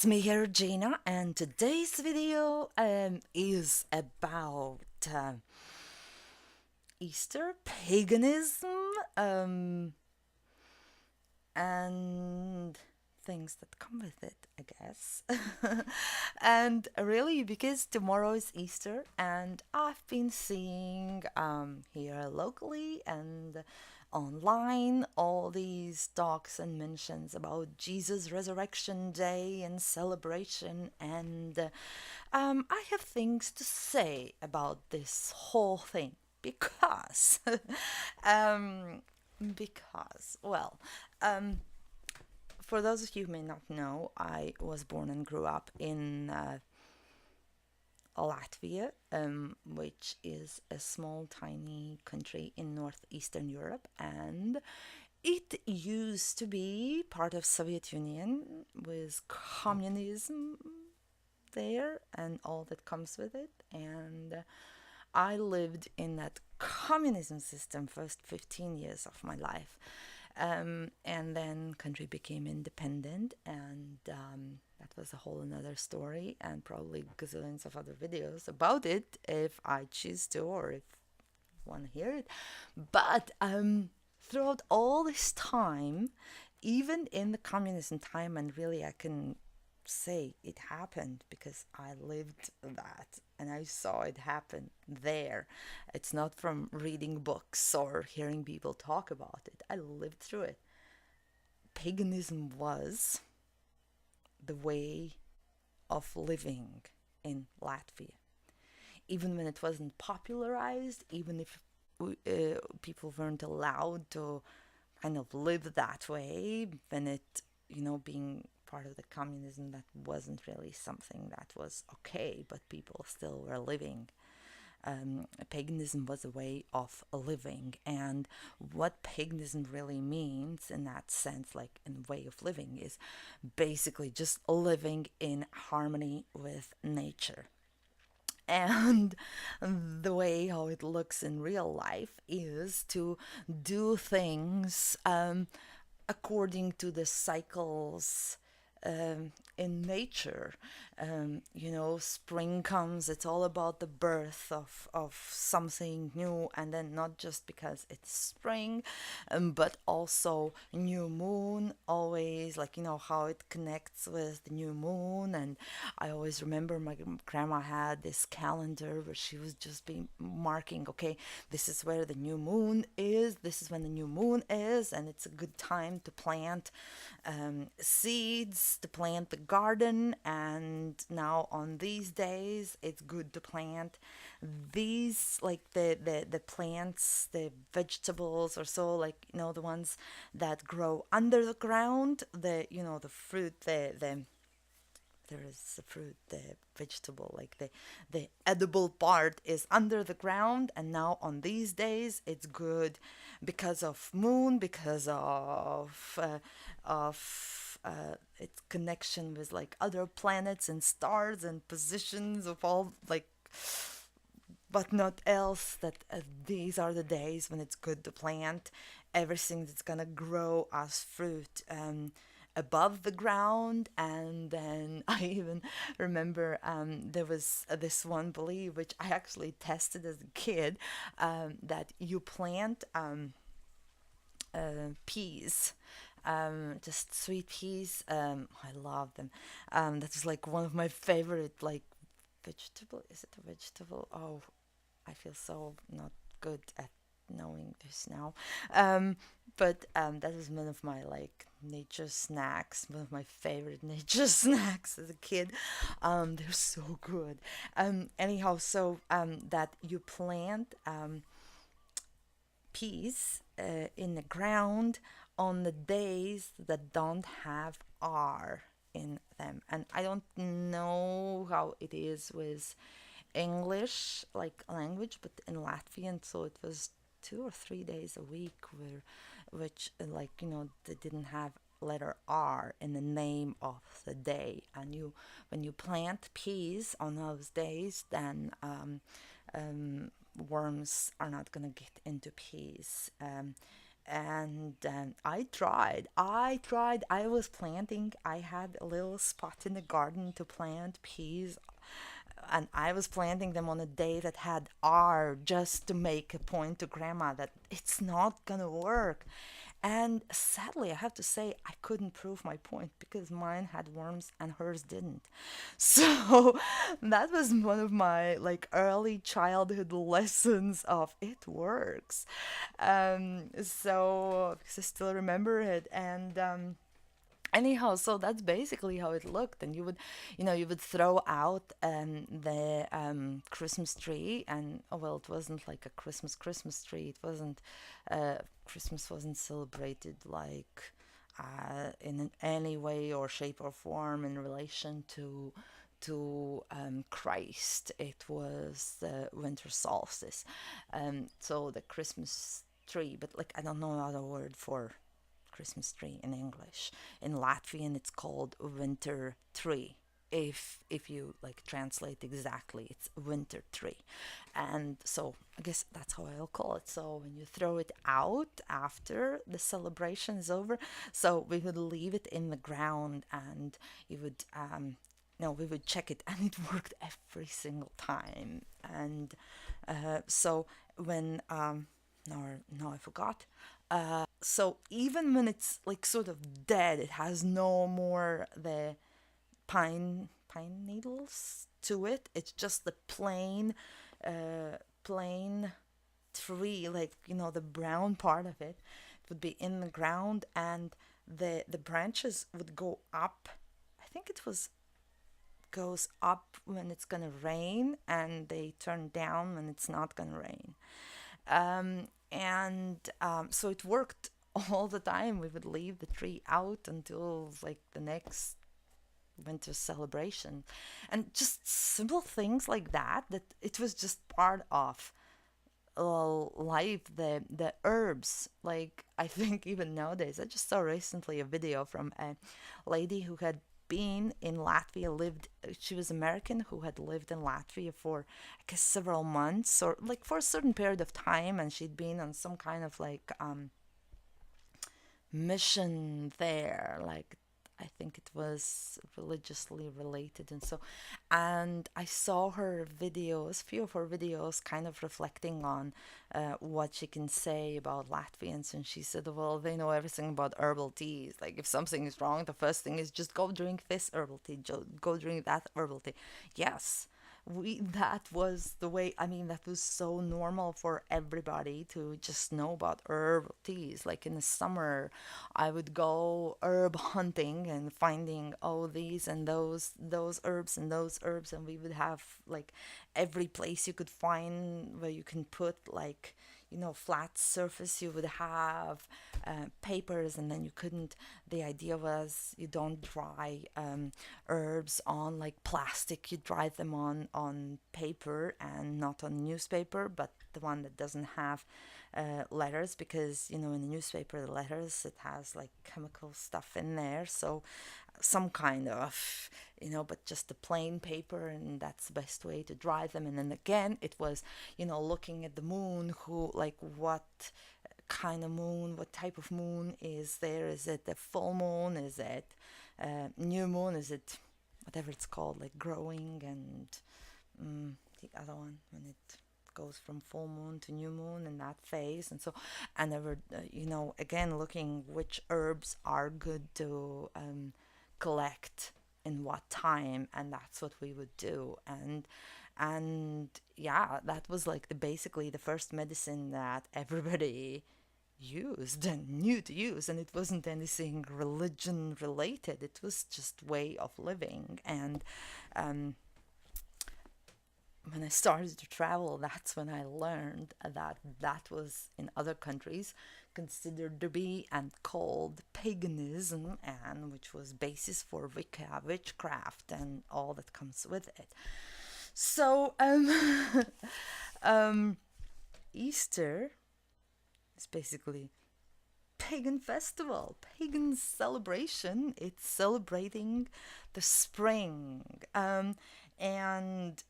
It's me here, Gina, and today's video is about Easter, paganism, and things that come with it, I guess. And really, because tomorrow is Easter, and I've been seeing here locally and online all these talks and mentions about Jesus' resurrection day and celebration, and I have things to say about this whole thing because, um, well, um, for those of you who may not know, I was born and grew up in Latvia, which is a small, tiny country in northeastern Europe, and it used to be part of Soviet Union with communism there and all that comes with it. And I lived in that communism system first 15 years of my life. And then country became independent, and that was a whole another story, and probably gazillions of other videos about it if I choose to, or if you want to hear it. But throughout all this time, even in the communism time, and really I can say it happened because I lived that and I saw it happen there. It's not from reading books or hearing people talk about it. I lived through it. Paganism was the way of living in Latvia. Even when it wasn't popularized, even if people weren't allowed to kind of live that way, when it, being part of the communism, that wasn't really something that was okay, but people still were living. Paganism was a way of living, and what paganism really means in that sense, like in way of living, is basically just living in harmony with nature. And the way how it looks in real life is to do things according to the cycles in nature. Spring comes, it's all about the birth of something new, and then not just because it's spring, but also new moon, always, like, how it connects with the new moon. And I always remember my grandma had this calendar where she was just being marking, okay, this is where the new moon is, this is when the new moon is, and it's a good time to plant seeds, to plant the garden. And now on these days it's good to plant these, like the plants, the vegetables, or so, like, the ones that grow under the ground, the fruit, the there is the fruit, the vegetable, like the edible part is under the ground. And now on these days it's good because of moon, because of its connection with like other planets and stars and positions of all, like, but not else, that these are the days when it's good to plant everything that's gonna grow as fruit above the ground. And then I even remember there was this one belief which I actually tested as a kid, that you plant peas, just sweet peas. I love them. That was like one of my favorite, like, vegetable. Is it a vegetable? Oh, I feel so not good at knowing this now. But that was one of my, like, nature snacks, one of my favorite nature snacks as a kid. They're so good. Anyhow, so that you plant peas in the ground on the days that don't have R in them. And I don't know how it is with English, like, language, but in Latvian, so it was 2 or 3 days a week where, which, like, they didn't have letter R in the name of the day. And when you plant peas on those days, then worms are not gonna get into peas. And I was planting. I had a little spot in the garden to plant peas, and I was planting them on a day that had R, just to make a point to grandma that it's not gonna work. And sadly, I have to say, I couldn't prove my point because mine had worms and hers didn't. So that was one of my like early childhood lessons of it works. So because I still remember it, and anyhow, so that's basically how it looked. And you would throw out the Christmas tree. And oh well, it wasn't like a Christmas tree. It wasn't Christmas wasn't celebrated like in any way or shape or form in relation to Christ. It was the winter solstice. So the Christmas tree, but like I don't know another word for Christmas tree in English. In Latvian, it's called winter tree. If you like translate exactly, it's winter tree. And so I guess that's how I'll call it. So when you throw it out after the celebration is over, so we would leave it in the ground, and you would no, we would check it, and it worked every single time. And so when no, I forgot. So even when it's like sort of dead, it has no more the pine needles to it. It's just the plain tree, like the brown part of it. It would be in the ground, and the branches would go up. I think it was goes up when it's gonna rain, and they turn down when it's not gonna rain. And so it worked all the time. We would leave the tree out until like the next winter celebration, and just simple things like that. That it was just part of life. The herbs, like I think even nowadays. I just saw recently a video from a lady who had been in Latvia, lived, she was American who had lived in Latvia for, I guess, several months or like for a certain period of time, and she'd been on some kind of like mission there, like I think it was religiously related. And I saw her videos, few of her videos, kind of reflecting on what she can say about Latvians. And she said, well, they know everything about herbal teas. Like if something is wrong, the first thing is just go drink this herbal tea, go drink that herbal tea. Yes, we that was the way. I mean, that was so normal for everybody to just know about herbal teas. Like in the summer, I would go herb hunting and finding these and those herbs and those herbs, and we would have like every place you could find where you can put like flat surface, you would have papers, and then you couldn't. The idea was you don't dry herbs on like plastic. You dry them on paper and not on newspaper, but the one that doesn't have letters, because in the newspaper, the letters, it has like chemical stuff in there. So some kind of but just the plain paper, and that's the best way to dry them. And then again, it was looking at the moon, who like what kind of moon, what type of moon is there. Is it the full moon? Is it new moon? Is it whatever it's called, like growing? And the other one, when it goes from full moon to new moon in that phase. And so I never again, looking which herbs are good to collect in what time, and that's what we would do. And yeah, that was like basically the first medicine that everybody used and knew to use, and it wasn't anything religion related. It was just way of living. And um, when I started to travel, that's when I learned that that was in other countries considered to be and called paganism, and which was basis for Wicca, witchcraft, and all that comes with it. So um, Easter is basically pagan festival, pagan celebration. It's celebrating the spring. And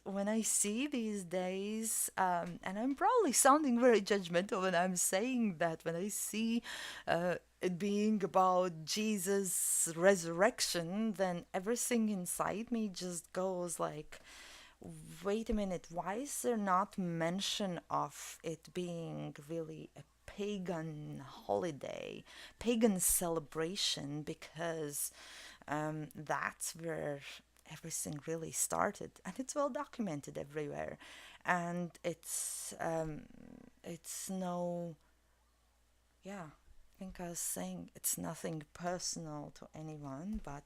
when I see these days, and I'm probably sounding very judgmental when I'm saying that, when I see it being about Jesus' resurrection, then everything inside me just goes like, wait a minute, why is there not mention of it being really a pagan holiday, pagan celebration? Because that's where everything really started, and it's well documented everywhere. And it's no, yeah, I think I was saying it's nothing personal to anyone, but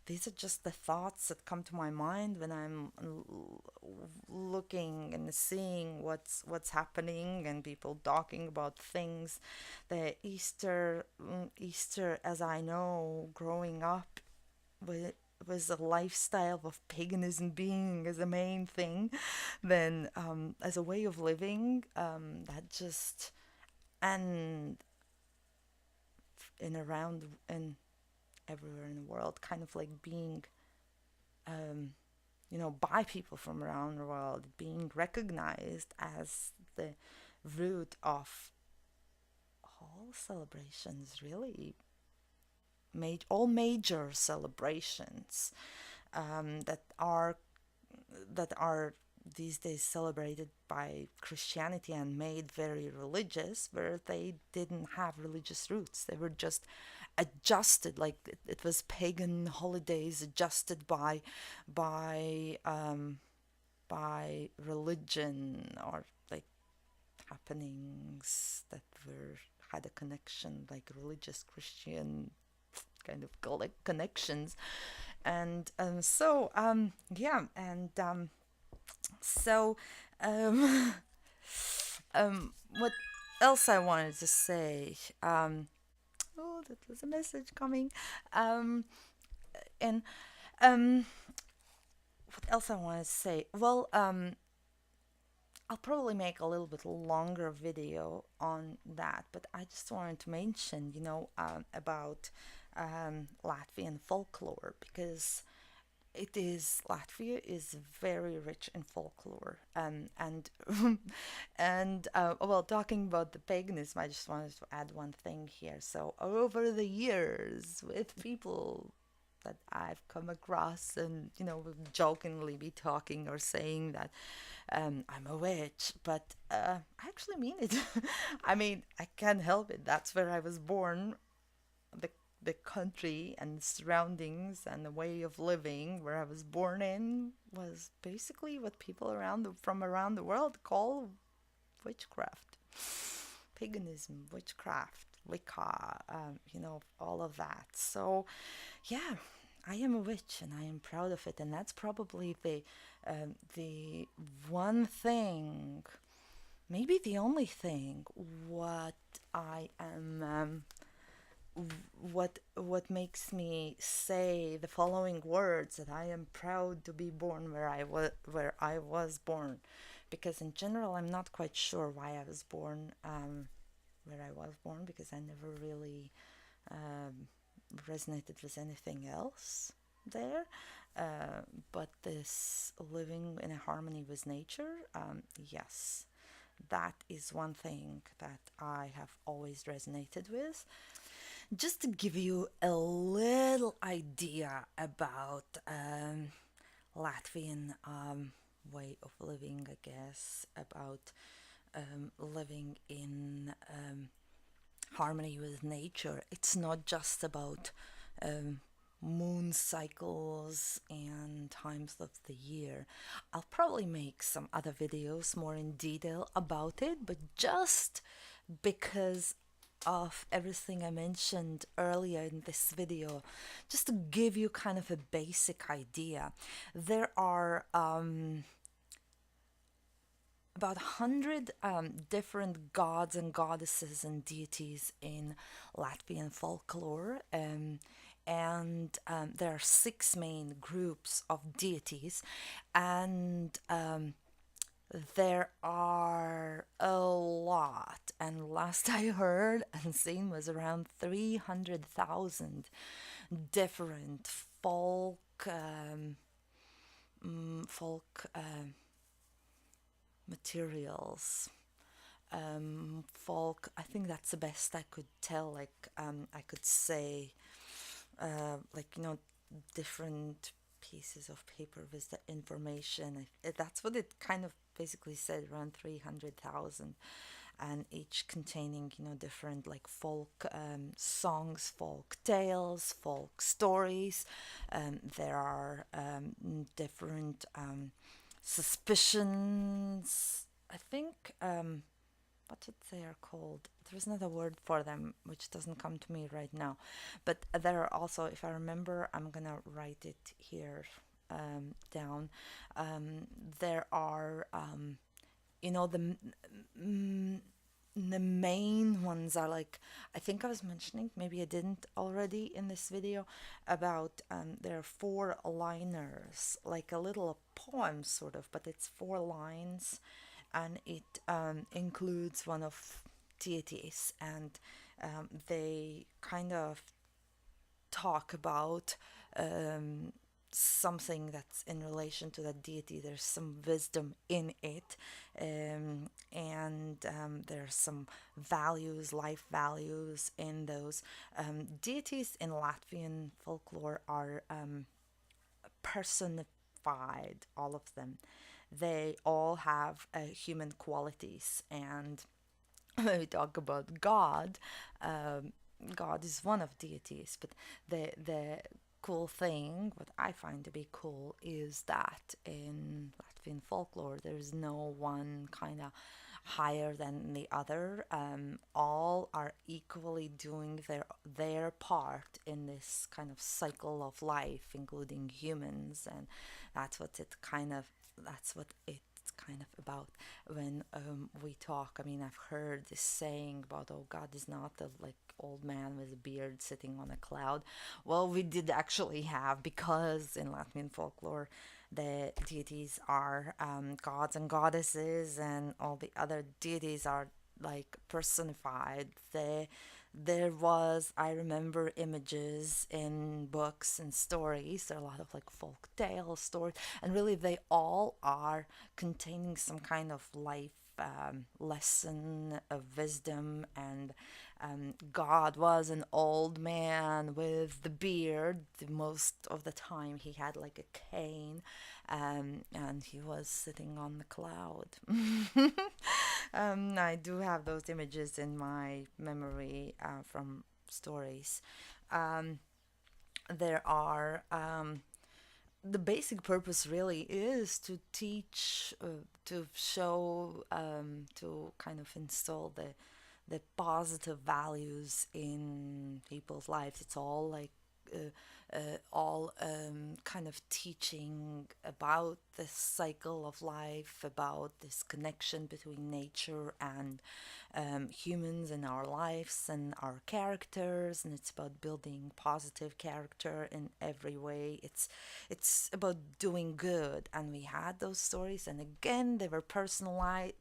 these are just the thoughts that come to my mind when I'm looking and seeing what's happening and people talking about things. The Easter, as I know, growing up with was a lifestyle of paganism being as a main thing, then as a way of living, that just, and in around and everywhere in the world, kind of like being, um, by people from around the world, being recognized as the root of all celebrations, really, all major celebrations that are these days celebrated by Christianity and made very religious, where they didn't have religious roots. They were just adjusted, like it was pagan holidays adjusted by religion, or like happenings that were had a connection, like religious Christian kind of connections. And yeah, and so um, what else I wanted to say? Oh, that was a message coming. Um, and what else I wanted to say? Well, I'll probably make a little bit longer video on that, but I just wanted to mention, about Latvian folklore, because Latvia is very rich in folklore, and and well, talking about the paganism, I just wanted to add one thing here. So over the years, with people that I've come across, and would jokingly be talking or saying that I'm a witch, but I actually mean it. I mean, I can't help it. That's where I was born. The the country and surroundings and the way of living where I was born in was basically what people from around the world call witchcraft, paganism, witchcraft, Wicca, all of that. So, yeah, I am a witch and I am proud of it, and that's probably the one thing, maybe the only thing, what I am. What makes me say the following words, that I am proud to be born where I was born, because in general I'm not quite sure why I was born where I was born, because I never really um, resonated with anything else there. But this living in a harmony with nature, yes, that is one thing that I have always resonated with. Just to give you a little idea about Latvian way of living, I guess, about living in harmony with nature. It's not just about um, moon cycles and times of the year. I'll probably make some other videos more in detail about it, but just because of everything I mentioned earlier in this video, just to give you kind of a basic idea, there are about 100 different gods and goddesses and deities in Latvian folklore. And there are six main groups of deities, and there are a lot. And last I heard and seen was around 300,000 different folk folk materials, folk. I think that's the best I could tell. Like I could say, like different pieces of paper with the information. That's what it kind of basically said, around 300,000, and each containing different like folk songs, folk tales, folk stories. There are different suspicions. I think what they are called. There's another word for them which doesn't come to me right now, but there are also, if I remember, I'm gonna write it here down. Um, there are you know the mm, the main ones are like, I think I was mentioning, maybe I didn't already in this video, about there are four liners, like a little poem sort of, but it's four lines, and it includes one of deities, and they kind of talk about um, something that's in relation to that deity. There's some wisdom in it, and there's some values, life values in those. Deities in Latvian folklore are personified, all of them. They all have human qualities, and when we talk about God, um, God is one of deities, but the cool thing, what I find to be cool, is that in Latvian folklore, there's no one kind of higher than the other. All are equally doing their part in this kind of cycle of life, including humans, and that's what it kind of that's what it's kind of about when we talk. I mean, I've heard this saying about, oh, God is not a like old man with a beard sitting on a cloud. Well, we did actually have, because in Latvian folklore, the deities are gods and goddesses, and all the other deities are like personified. There was, I remember, images in books and stories. There are a lot of like folk tale stories, and really they all are containing some kind of life lesson of wisdom. And God was an old man with the beard. Most of the time, he had like a cane, and he was sitting on the cloud. I do have those images in my memory from stories. Um, there are the basic purpose really is to teach, to show, to kind of install the positive values in people's lives. It's all like all kind of teaching about this cycle of life, about this connection between nature and humans in our lives and our characters, and it's about building positive character in every way. It's about doing good, and we had those stories, and again they were personified,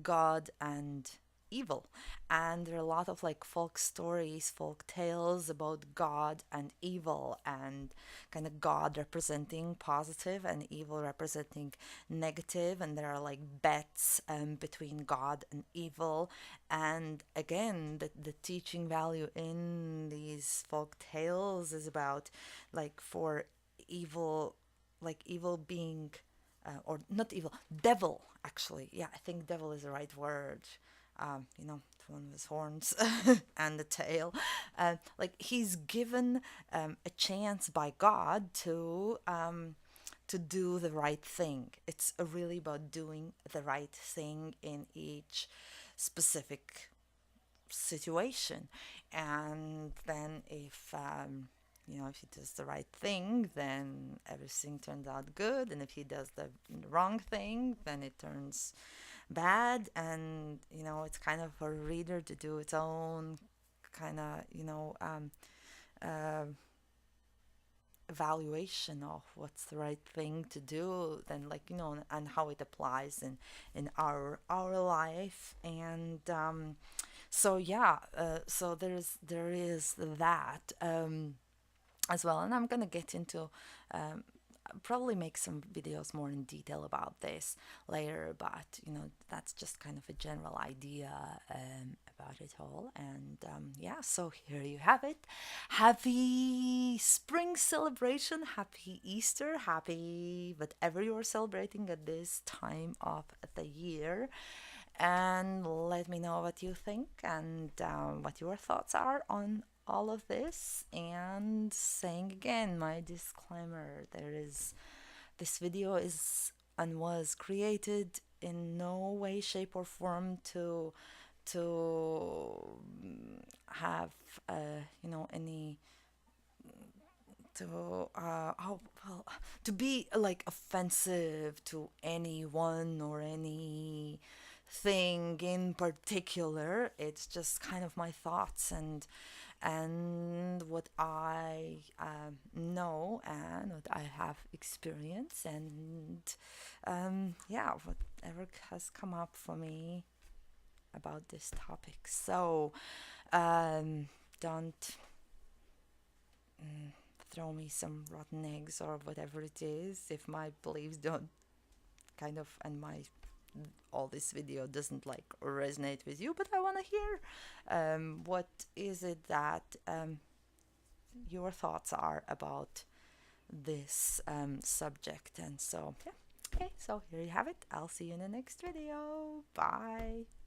God and evil. And there are a lot of like folk stories, folk tales about God and evil, and kind of God representing positive and evil representing negative. And there are like bets between God and evil. And again, the teaching value in these folk tales is about, like, for evil, like evil being or not evil, devil, actually. Yeah, I think devil is the right word. The one with horns and the tail. Like, he's given a chance by God to do the right thing. It's really about doing the right thing in each specific situation. And then if he does the right thing, then everything turns out good. And if he does the wrong thing, then it turns bad. And it's kind of for a reader to do its own kind of uh, evaluation of what's the right thing to do, then, like, and how it applies in our life. And so yeah, so there is that. as well. And I'm gonna get into um, probably make some videos more in detail about this later, but that's just kind of a general idea about it all. And yeah, so here you have it. Happy spring celebration, happy Easter, happy whatever you're celebrating at this time of the year. And let me know what you think and what your thoughts are on all of this. And saying again, my disclaimer, this video is and was created in no way, shape, or form to have any to oh well to be like offensive to anyone or any thing in particular. It's just kind of my thoughts and what I know and what I have experienced, and yeah, whatever has come up for me about this topic. So don't throw me some rotten eggs or whatever it is if my beliefs don't kind of, and my all this video doesn't like resonate with you. But I want to hear what is it that your thoughts are about this subject. And so yeah, okay, so here you have it. I'll see you in the next video. Bye.